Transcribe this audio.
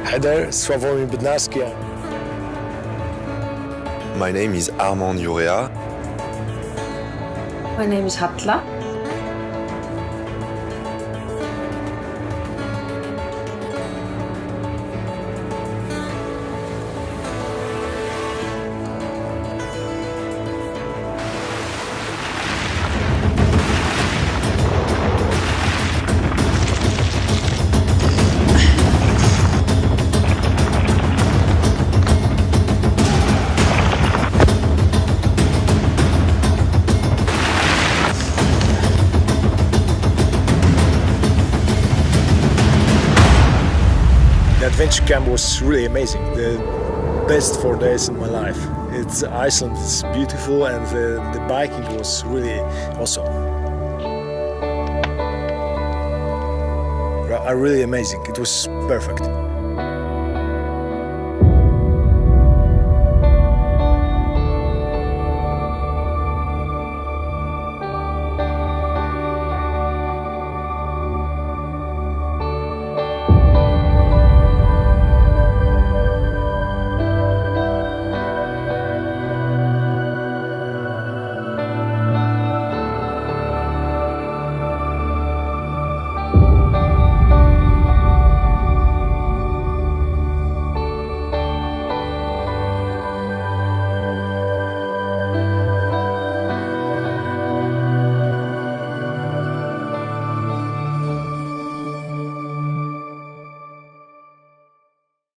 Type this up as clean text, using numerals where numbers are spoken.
Hi there, Sławomir Bednarski. My name is Armand Urea. My name is Hatla. The adventure camp was really amazing. The best 4 days in my life. Iceland is beautiful and the biking was really awesome. Really amazing. It was perfect.